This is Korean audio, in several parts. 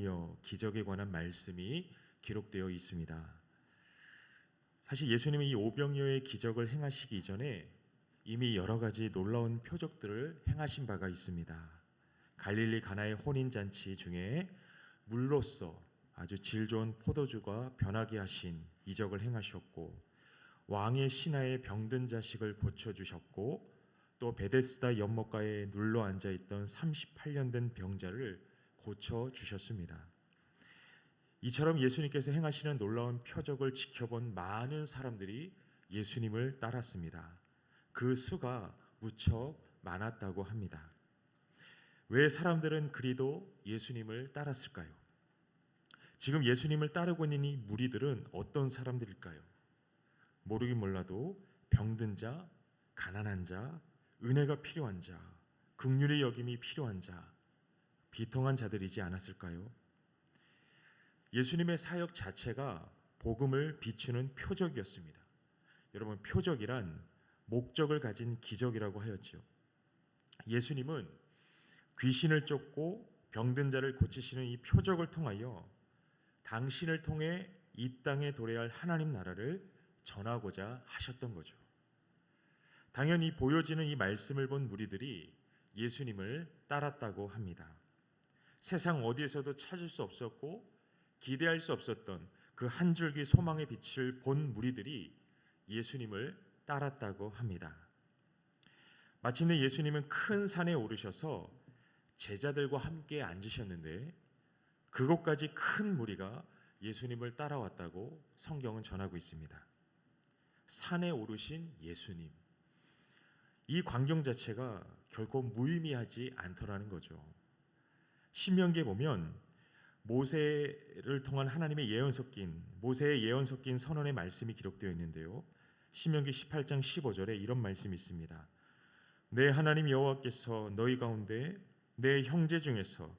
오병이어 기적에 관한 말씀이 기록되어 있습니다. 사실 예수님이 이 오병이어의 기적을 행하시기 이전에 이미 여러 가지 놀라운 표적들을 행하신 바가 있습니다. 갈릴리 가나의 혼인잔치 중에 물로써 아주 질 좋은 포도주가 변하게 하신 이적을 행하셨고, 왕의 신하의 병든 자식을 고쳐주셨고, 또 베데스다 연못가에 눌러 앉아있던 38년 된 병자를 고쳐주셨습니다. 이처럼 예수님께서 행하시는 놀라운 표적을 지켜본 많은 사람들이 예수님을 따랐습니다. 그 수가 무척 많았다고 합니다. 왜 사람들은 그리도 예수님을 따랐을까요? 지금 예수님을 따르고 있는 이 무리들은 어떤 사람들일까요? 모르긴 몰라도 병든 자, 가난한 자, 은혜가 필요한 자, 긍휼의 여김이 필요한 자, 비통한 자들이지 않았을까요? 예수님의 사역 자체가 복음을 비추는 표적이었습니다. 여러분, 표적이란 목적을 가진 기적이라고 하였죠. 예수님은 귀신을 쫓고 병든 자를 고치시는 이 표적을 통하여 당신을 통해 이 땅에 도래할 하나님 나라를 전하고자 하셨던 거죠. 당연히 보여지는 이 말씀을 본 무리들이 예수님을 따랐다고 합니다. 세상 어디에서도 찾을 수 없었고 기대할 수 없었던 그 한 줄기 소망의 빛을 본 무리들이 예수님을 따랐다고 합니다. 마침내 예수님은 큰 산에 오르셔서 제자들과 함께 앉으셨는데 그곳까지 큰 무리가 예수님을 따라왔다고 성경은 전하고 있습니다. 산에 오르신 예수님, 이 광경 자체가 결코 무의미하지 않더라는 거죠. 신명기에 보면 모세를 통한 하나님의 모세의 예언 섞인 선언의 말씀이 기록되어 있는데요. 신명기 18장 15절에 이런 말씀이 있습니다. 내 하나님 여호와께서 너희 가운데 내 형제 중에서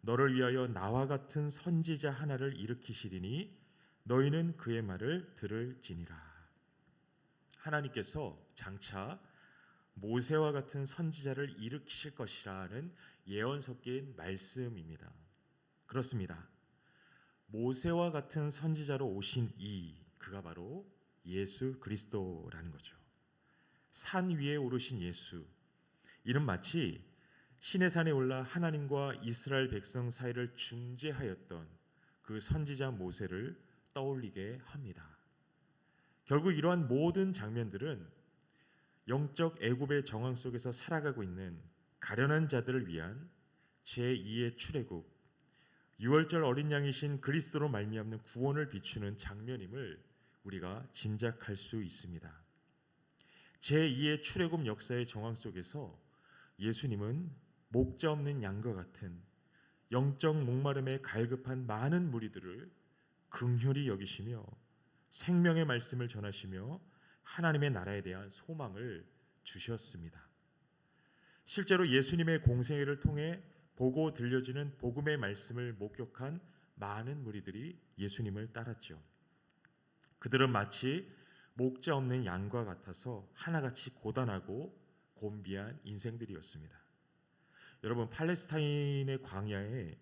너를 위하여 나와 같은 선지자 하나를 일으키시리니 너희는 그의 말을 들을지니라. 하나님께서 장차 모세와 같은 선지자를 일으키실 것이라는 예언 섞인 말씀입니다. 그렇습니다. 모세와 같은 선지자로 오신 그가 바로 예수 그리스도라는 거죠. 산 위에 오르신 예수, 이는 마치 시내산에 올라 하나님과 이스라엘 백성 사이를 중재하였던 그 선지자 모세를 떠올리게 합니다. 결국 이러한 모든 장면들은 영적 애굽의 정황 속에서 살아가고 있는 가련한 자들을 위한 제2의 출애굽, 유월절 어린 양이신 그리스도로 말미암는 구원을 비추는 장면임을 우리가 짐작할 수 있습니다. 제2의 출애굽 역사의 정황 속에서 예수님은 목자 없는 양과 같은 영적 목마름에 갈급한 많은 무리들을 긍휼히 여기시며 생명의 말씀을 전하시며 하나님의 나라에 대한 소망을 주셨습니다. 실제로 예수님의 공생애를 통해 보고 들려지는 복음의 말씀을 목격한 많은 무리들이 예수님을 따랐죠. 그들은 마치 목자 없는 양과 같아서 하나같이 고단하고 곤비한 인생들이었습니다. 여러분, 팔레스타인의 광야에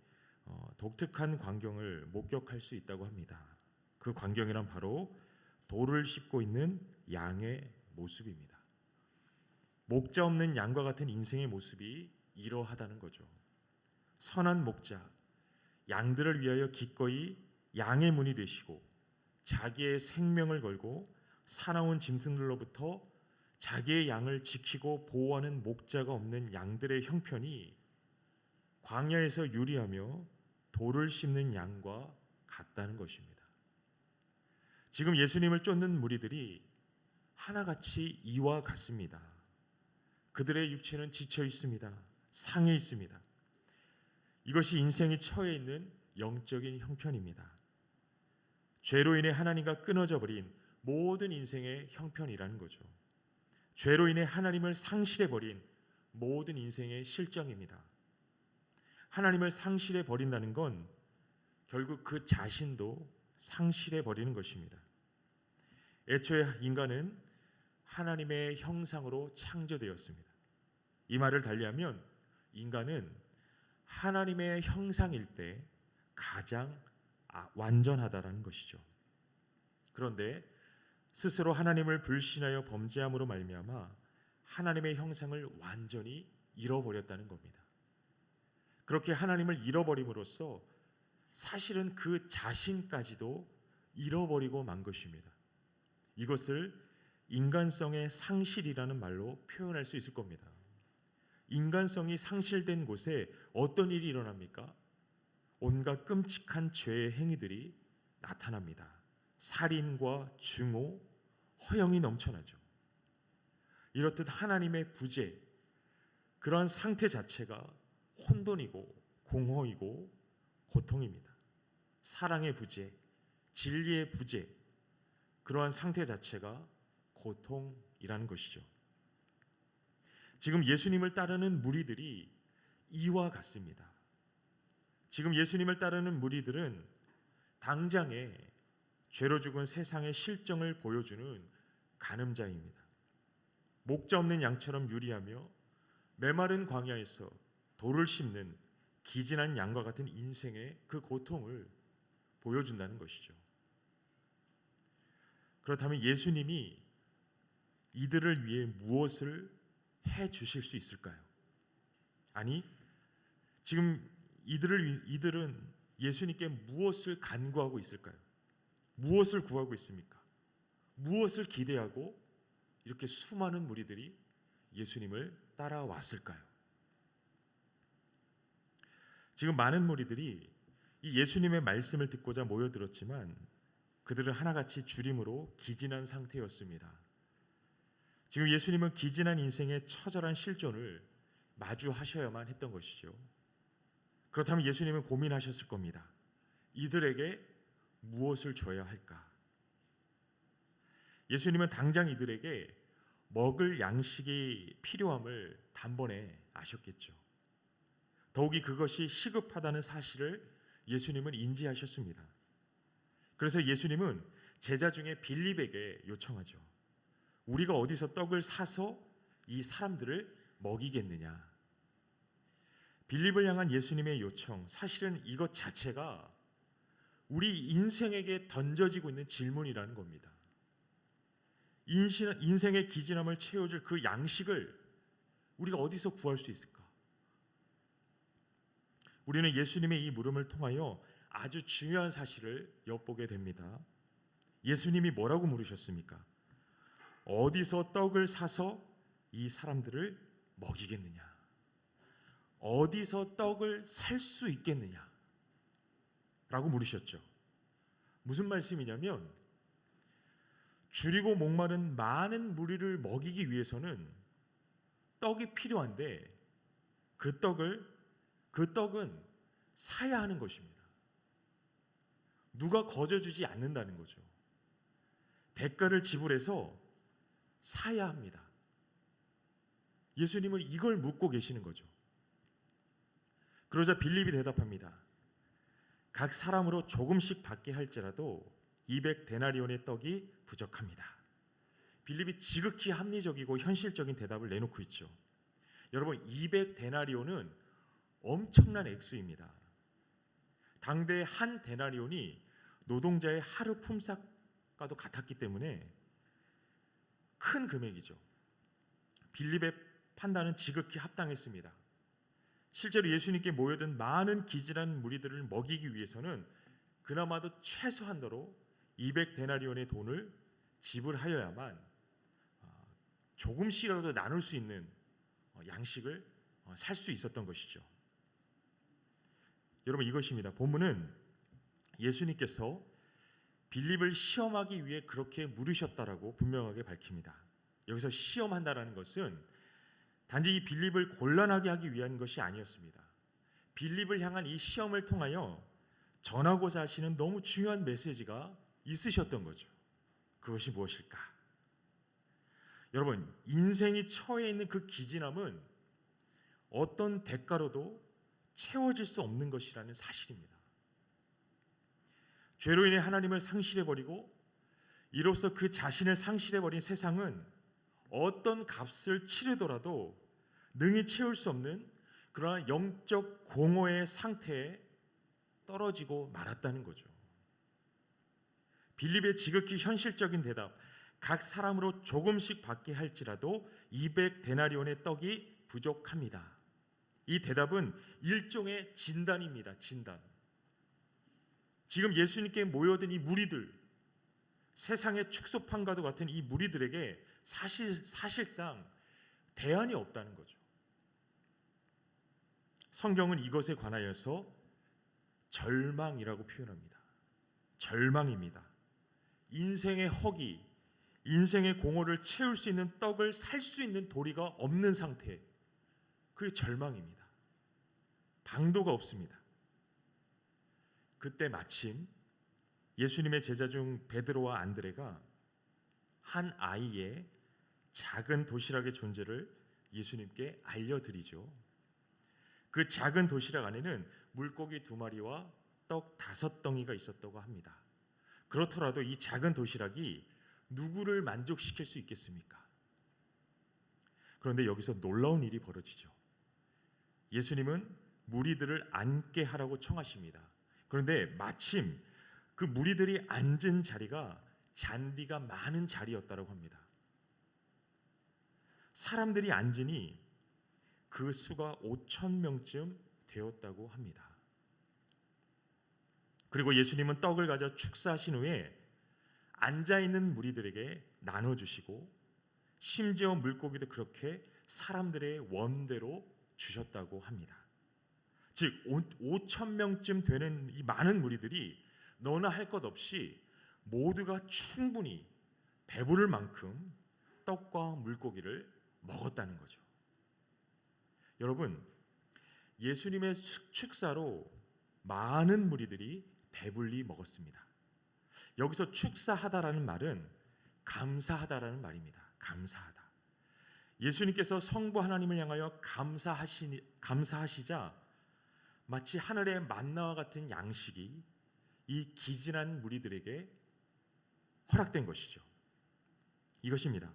독특한 광경을 목격할 수 있다고 합니다. 그 광경이란 바로 돌을 씹고 있는 양의 모습입니다. 목자 없는 양과 같은 인생의 모습이 이러하다는 거죠. 선한 목자, 양들을 위하여 기꺼이 양의 문이 되시고 자기의 생명을 걸고 사나운 짐승들로부터 자기의 양을 지키고 보호하는 목자가 없는 양들의 형편이 광야에서 유리하며 돌을 씹는 양과 같다는 것입니다. 지금 예수님을 쫓는 무리들이 하나같이 이와 같습니다. 그들의 육체는 지쳐 있습니다. 상해 있습니다. 이것이 인생이 처해 있는 영적인 형편입니다. 죄로 인해 하나님과 끊어져 버린 모든 인생의 형편이라는 거죠. 죄로 인해 하나님을 상실해 버린 모든 인생의 실정입니다. 하나님을 상실해 버린다는 건 결국 그 자신도 상실해 버리는 것입니다. 애초에 인간은 하나님의 형상으로 창조되었습니다. 이 말을 달리하면 인간은 하나님의 형상일 때 가장 완전하다라는 것이죠. 그런데 스스로 하나님을 불신하여 범죄함으로 말미암아 하나님의 형상을 완전히 잃어버렸다는 겁니다. 그렇게 하나님을 잃어버림으로써 사실은 그 자신까지도 잃어버리고 만 것입니다. 이것을 인간성의 상실이라는 말로 표현할 수 있을 겁니다. 인간성이 상실된 곳에 어떤 일이 일어납니까? 온갖 끔찍한 죄의 행위들이 나타납니다. 살인과 증오, 허영이 넘쳐나죠. 이렇듯 하나님의 부재, 그러한 상태 자체가 혼돈이고 공허이고 고통입니다. 사랑의 부재, 진리의 부재, 그러한 상태 자체가 고통이라는 것이죠. 지금 예수님을 따르는 무리들이 이와 같습니다. 지금 예수님을 따르는 무리들은 당장에 죄로 죽은 세상의 실정을 보여주는 간음자입니다. 목자 없는 양처럼 유리하며 메마른 광야에서 돌을 씹는 기진한 양과 같은 인생의 그 고통을 보여준다는 것이죠. 그렇다면 예수님이 이들을 위해 무엇을 해 주실 수 있을까요? 아니, 지금 이들은 예수님께 무엇을 간구하고 있을까요? 무엇을 구하고 있습니까? 무엇을 기대하고 이렇게 수많은 무리들이 예수님을 따라왔을까요? 지금 많은 무리들이 이 예수님의 말씀을 듣고자 모여들었지만 그들은 하나같이 주림으로 기진한 상태였습니다. 지금 예수님은 기진한 인생의 처절한 실존을 마주하셔야만 했던 것이죠. 그렇다면 예수님은 고민하셨을 겁니다. 이들에게 무엇을 줘야 할까? 예수님은 당장 이들에게 먹을 양식이 필요함을 단번에 아셨겠죠. 더욱이 그것이 시급하다는 사실을 예수님은 인지하셨습니다. 그래서 예수님은 제자 중에 빌립에게 요청하죠. 우리가 어디서 떡을 사서 이 사람들을 먹이겠느냐? 빌립을 향한 예수님의 요청, 사실은 이것 자체가 우리 인생에게 던져지고 있는 질문이라는 겁니다. 인생의 기진함을 채워줄 그 양식을 우리가 어디서 구할 수 있을까? 우리는 예수님의 이 물음을 통하여 아주 중요한 사실을 엿보게 됩니다. 예수님이 뭐라고 물으셨습니까? 어디서 떡을 사서 이 사람들을 먹이겠느냐? 어디서 떡을 살 수 있겠느냐? 라고 물으셨죠. 무슨 말씀이냐면 줄이고 목마른 많은 무리를 먹이기 위해서는 떡이 필요한데 그 떡은 사야 하는 것입니다. 누가 거저주지 않는다는 거죠. 대가를 지불해서 사야 합니다. 예수님은 이걸 묻고 계시는 거죠. 그러자 빌립이 대답합니다. 각 사람으로 조금씩 받게 할지라도 200데나리온의 떡이 부족합니다. 빌립이 지극히 합리적이고 현실적인 대답을 내놓고 있죠. 여러분, 200데나리온은 엄청난 액수입니다. 당대 한 데나리온이 노동자의 하루 품삯과도 같았기 때문에 큰 금액이죠. 빌립의 판단은 지극히 합당했습니다. 실제로 예수님께 모여든 많은 기진한 무리들을 먹이기 위해서는 그나마도 최소한도로 200데나리온의 돈을 지불하여야만 조금씩이라도 나눌 수 있는 양식을 살 수 있었던 것이죠. 여러분, 이것입니다. 본문은 예수님께서 빌립을 시험하기 위해 그렇게 물으셨다라고 분명하게 밝힙니다. 여기서 시험한다라는 것은 단지 이 빌립을 곤란하게 하기 위한 것이 아니었습니다. 빌립을 향한 이 시험을 통하여 전하고자 하시는 너무 중요한 메시지가 있으셨던 거죠. 그것이 무엇일까? 여러분, 인생이 처해 있는 그 기진함은 어떤 대가로도 채워질 수 없는 것이라는 사실입니다. 죄로 인해 하나님을 상실해버리고 이로써 그 자신을 상실해버린 세상은 어떤 값을 치르더라도 능히 채울 수 없는 그러한 영적 공허의 상태에 떨어지고 말았다는 거죠. 빌립의 지극히 현실적인 대답, 각 사람으로 조금씩 받게 할지라도 200데나리온의 떡이 부족합니다. 이 대답은 일종의 진단입니다. 진단. 지금 예수님께 모여든 이 무리들, 세상의 축소판과도 같은 이 무리들에게 사실상 대안이 없다는 거죠. 성경은 이것에 관하여서 절망이라고 표현합니다. 절망입니다. 인생의 허기, 인생의 공허를 채울 수 있는 떡을 살 수 있는 도리가 없는 상태, 그게 절망입니다. 방도가 없습니다. 그때 마침 예수님의 제자 중 베드로와 안드레가 한 아이의 작은 도시락의 존재를 예수님께 알려드리죠. 그 작은 도시락 안에는 물고기 2마리와 떡 5덩이가 있었다고 합니다. 그렇더라도 이 작은 도시락이 누구를 만족시킬 수 있겠습니까? 그런데 여기서 놀라운 일이 벌어지죠. 예수님은 무리들을 앉게 하라고 청하십니다. 그런데 마침 그 무리들이 앉은 자리가 잔디가 많은 자리였다고 합니다. 사람들이 앉으니 그 수가 5,000명쯤 되었다고 합니다. 그리고 예수님은 떡을 가져 축사하신 후에 앉아있는 무리들에게 나눠주시고 심지어 물고기도 그렇게 사람들의 원대로 주셨다고 합니다. 즉 5,000명쯤 되는 이 많은 무리들이 너나 할 것 없이 모두가 충분히 배부를 만큼 떡과 물고기를 먹었다는 거죠. 여러분, 예수님의 축사로 많은 무리들이 배불리 먹었습니다. 여기서 축사하다라는 말은 감사하다라는 말입니다. 감사하다. 예수님께서 성부 하나님을 향하여 감사하시자 마치 하늘의 만나와 같은 양식이 이 기진한 무리들에게 허락된 것이죠. 이것입니다.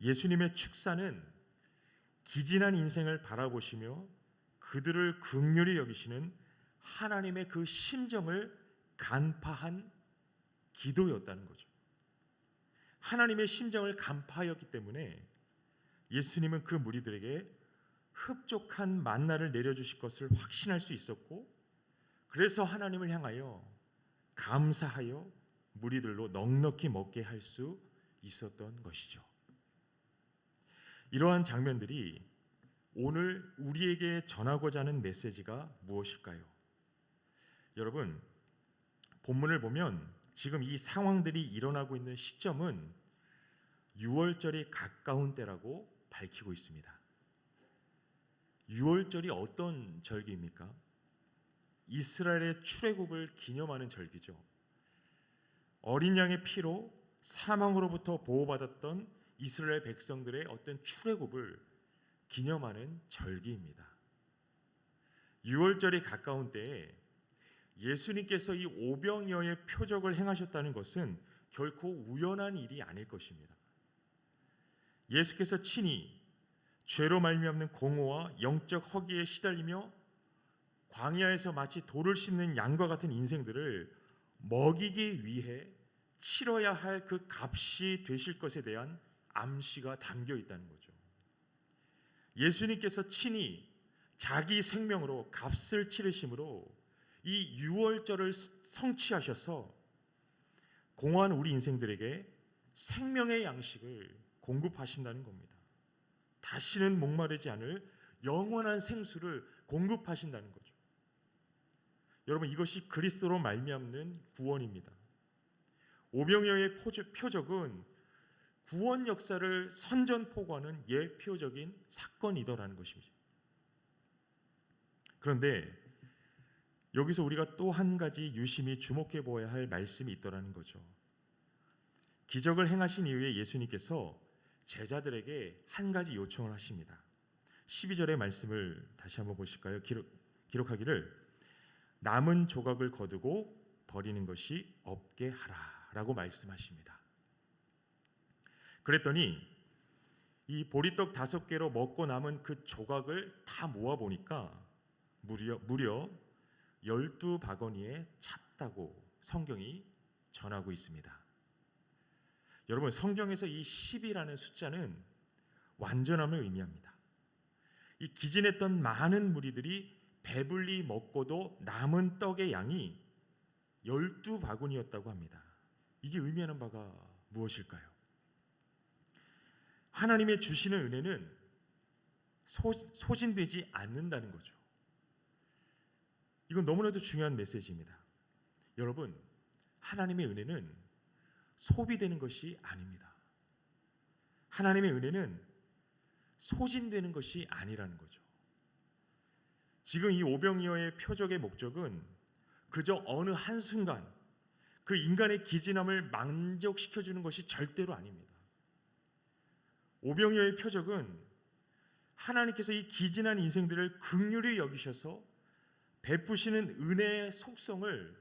예수님의 축사는 기진한 인생을 바라보시며 그들을 긍휼히 여기시는 하나님의 그 심정을 간파한 기도였다는 거죠. 하나님의 심정을 간파하였기 때문에 예수님은 그 무리들에게 흡족한 만나를 내려주실 것을 확신할 수 있었고, 그래서 하나님을 향하여 감사하여 무리들로 넉넉히 먹게 할 수 있었던 것이죠. 이러한 장면들이 오늘 우리에게 전하고자 하는 메시지가 무엇일까요? 여러분, 본문을 보면 지금 이 상황들이 일어나고 있는 시점은 유월절이 가까운 때라고 밝히고 있습니다. 유월절이 어떤 절기입니까? 이스라엘의 출애굽을 기념하는 절기죠. 어린 양의 피로 사망으로부터 보호받았던 이스라엘 백성들의 어떤 출애굽을 기념하는 절기입니다. 유월절이 가까운 때에 예수님께서 이 오병이어의 표적을 행하셨다는 것은 결코 우연한 일이 아닐 것입니다. 예수께서 친히 죄로 말미암는 공허와 영적 허기에 시달리며 광야에서 마치 돌을 씹는 양과 같은 인생들을 먹이기 위해 치러야 할 그 값이 되실 것에 대한 암시가 담겨 있다는 거죠. 예수님께서 친히 자기 생명으로 값을 치르심으로 이 유월절을 성취하셔서 공허한 우리 인생들에게 생명의 양식을 공급하신다는 겁니다. 다시는 목마르지 않을 영원한 생수를 공급하신다는 거죠. 여러분, 이것이 그리스도로 말미암는 구원입니다. 오병이어의 표적은 구원 역사를 선전포고하는 예표적인 사건이더라는 것입니다. 그런데 여기서 우리가 또 한 가지 유심히 주목해 보아야 할 말씀이 있더라는 거죠. 기적을 행하신 이후에 예수님께서 제자들에게 한 가지 요청을 하십니다. 12절의 말씀을 다시 한번 보실까요? 기록하기를 남은 조각을 거두고 버리는 것이 없게 하라라고 말씀하십니다. 그랬더니 이 보리떡 5개로 먹고 남은 그 조각을 다 모아 보니까 무려 12바구니에 찼다고 성경이 전하고 있습니다. 여러분, 성경에서 이 10이라는 숫자는 완전함을 의미합니다. 이 기진했던 많은 무리들이 배불리 먹고도 남은 떡의 양이 12바구니였다고 합니다. 이게 의미하는 바가 무엇일까요? 하나님의 주시는 은혜는 소진되지 않는다는 거죠. 이건 너무나도 중요한 메시지입니다. 여러분, 하나님의 은혜는 소비되는 것이 아닙니다. 하나님의 은혜는 소진되는 것이 아니라는 거죠. 지금 이 오병이어의 표적의 목적은 그저 어느 한순간 그 인간의 기진함을 만족시켜주는 것이 절대로 아닙니다. 오병이어의 표적은 하나님께서 이 기진한 인생들을 긍휼히 여기셔서 베푸시는 은혜의 속성을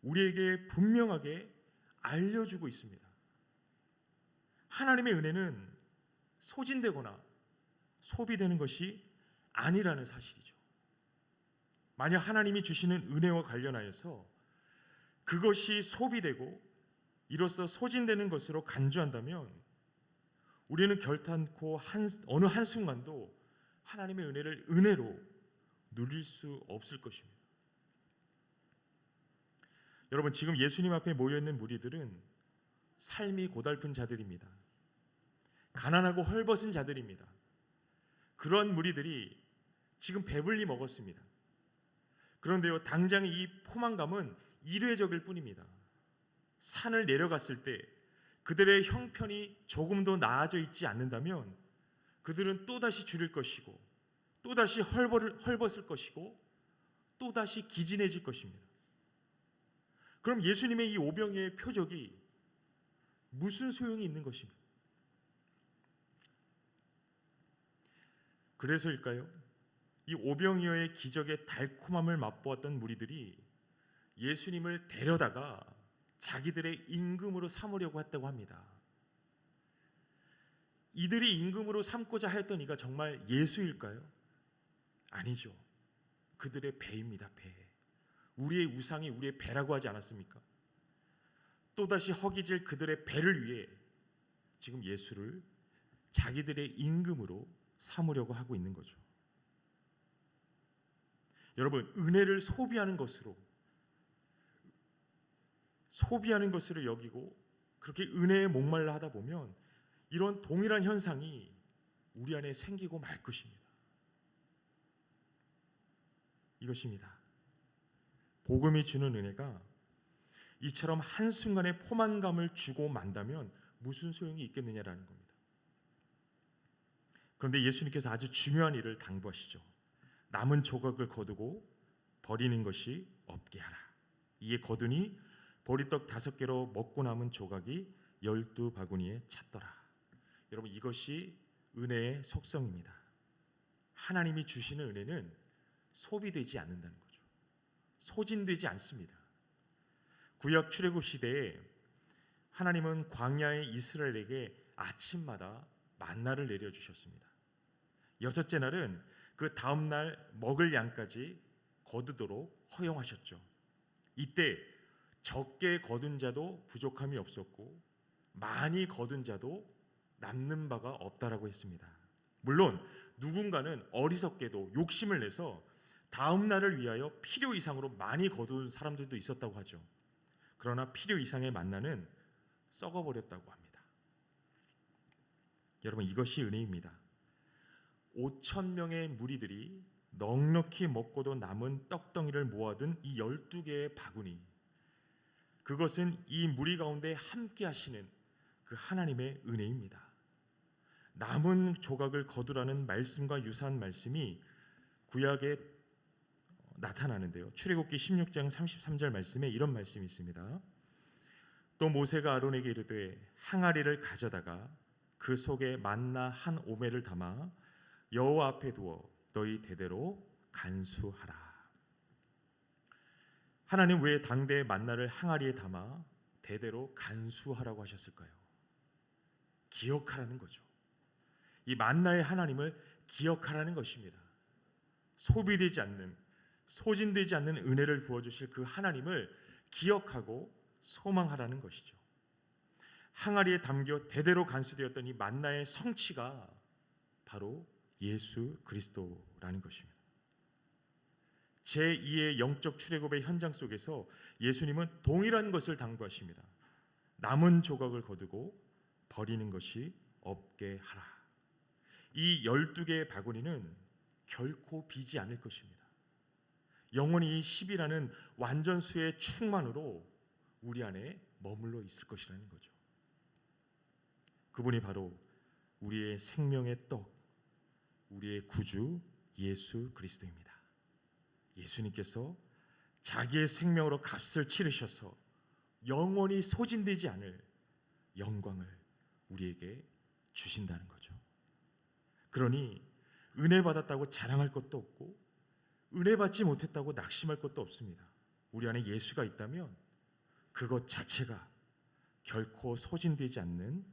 우리에게 분명하게 알려주고 있습니다. 하나님의 은혜는 소진되거나 소비되는 것이 아니라는 사실이죠. 만약 하나님이 주시는 은혜와 관련하여서 그것이 소비되고 이로써 소진되는 것으로 간주한다면 우리는 결탄코 어느 한순간도 하나님의 은혜를 은혜로 누릴 수 없을 것입니다. 여러분, 지금 예수님 앞에 모여있는 무리들은 삶이 고달픈 자들입니다. 가난하고 헐벗은 자들입니다. 그런 무리들이 지금 배불리 먹었습니다. 그런데요, 당장 이 포만감은 일회적일 뿐입니다. 산을 내려갔을 때 그들의 형편이 조금도 나아져 있지 않는다면 그들은 또다시 줄일 것이고 또다시 헐벗을 것이고 또다시 기진해질 것입니다. 그럼 예수님의 이 오병이어의 표적이 무슨 소용이 있는 것입니까? 그래서일까요? 이 오병이어의 기적의 달콤함을 맛보았던 무리들이 예수님을 데려다가 자기들의 임금으로 삼으려고 했다고 합니다. 이들이 임금으로 삼고자 하였던 이가 정말 예수일까요? 아니죠. 그들의 배입니다. 배. 우리의 우상이 우리의 배라고 하지 않았습니까? 또다시 허기질 그들의 배를 위해 지금 예수를 자기들의 임금으로 삼으려고 하고 있는 거죠. 여러분, 은혜를 소비하는 것으로 여기고 그렇게 은혜에 목말라 하다 보면 이런 동일한 현상이 우리 안에 생기고 말 것입니다. 이것입니다. 복음이 주는 은혜가 이처럼 한순간에 포만감을 주고 만다면 무슨 소용이 있겠느냐라는 겁니다. 그런데 예수님께서 아주 중요한 일을 당부하시죠. 남은 조각을 거두고 버리는 것이 없게 하라. 이에 거두니 보리떡 5개로 먹고 남은 조각이 12바구니에 찼더라. 여러분, 이것이 은혜의 속성입니다. 하나님이 주시는 은혜는 소비되지 않는다는 거죠. 소진되지 않습니다. 구약 출애굽 시대에 하나님은 광야의 이스라엘에게 아침마다 만나를 내려주셨습니다. 6째 날은 그 다음 날 먹을 양까지 거두도록 허용하셨죠. 이때 적게 거둔 자도 부족함이 없었고 많이 거둔 자도 남는 바가 없다라고 했습니다. 물론 누군가는 어리석게도 욕심을 내서 다음 날을 위하여 필요 이상으로 많이 거둔 사람들도 있었다고 하죠. 그러나 필요 이상의 만나는 썩어버렸다고 합니다. 여러분, 이것이 은혜입니다. 5,000명의 무리들이 넉넉히 먹고도 남은 떡덩이를 모아둔 이 12개의 바구니, 그것은 이 무리 가운데 함께 하시는 그 하나님의 은혜입니다. 남은 조각을 거두라는 말씀과 유사한 말씀이 구약에 나타나는데요. 출애굽기 16장 33절 말씀에 이런 말씀이 있습니다. 또 모세가 아론에게 이르되 항아리를 가져다가 그 속에 만나 한 오멜을 담아 여호와 앞에 두어 너희 대대로 간수하라. 하나님 왜 당대의 만나를 항아리에 담아 대대로 간수하라고 하셨을까요? 기억하라는 거죠. 이 만나의 하나님을 기억하라는 것입니다. 소비되지 않는, 소진되지 않는 은혜를 부어주실 그 하나님을 기억하고 소망하라는 것이죠. 항아리에 담겨 대대로 간수되었던 이 만나의 성취가 바로 예수 그리스도라는 것입니다. 제2의 영적 출애굽의 현장 속에서 예수님은 동일한 것을 당부하십니다. 남은 조각을 거두고 버리는 것이 없게 하라. 이 12개의 바구니는 결코 비지 않을 것입니다. 영원히 이 10이라는 완전수의 충만으로 우리 안에 머물러 있을 것이라는 거죠. 그분이 바로 우리의 생명의 떡, 우리의 구주 예수 그리스도입니다. 예수님께서 자기의 생명으로 값을 치르셔서 영원히 소진되지 않을 영광을 우리에게 주신다는 거죠. 그러니 은혜 받았다고 자랑할 것도 없고 은혜 받지 못했다고 낙심할 것도 없습니다. 우리 안에 예수가 있다면 그것 자체가 결코 소진되지 않는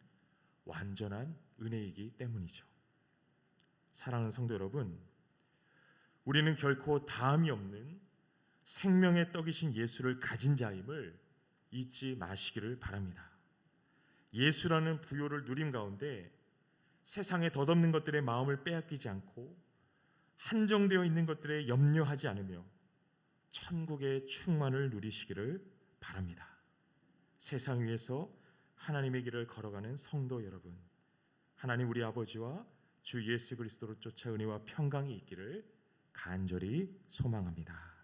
완전한 은혜이기 때문이죠. 사랑하는 성도 여러분, 우리는 결코 다함이 없는 생명의 떡이신 예수를 가진 자임을 잊지 마시기를 바랍니다. 예수라는 부요를 누림 가운데 세상에 덧없는 것들의 마음을 빼앗기지 않고 한정되어 있는 것들에 염려하지 않으며 천국의 충만을 누리시기를 바랍니다. 세상 위에서 하나님의 길을 걸어가는 성도 여러분, 하나님 우리 아버지와 주 예수 그리스도로 쫓아 은혜와 평강이 있기를 간절히 소망합니다.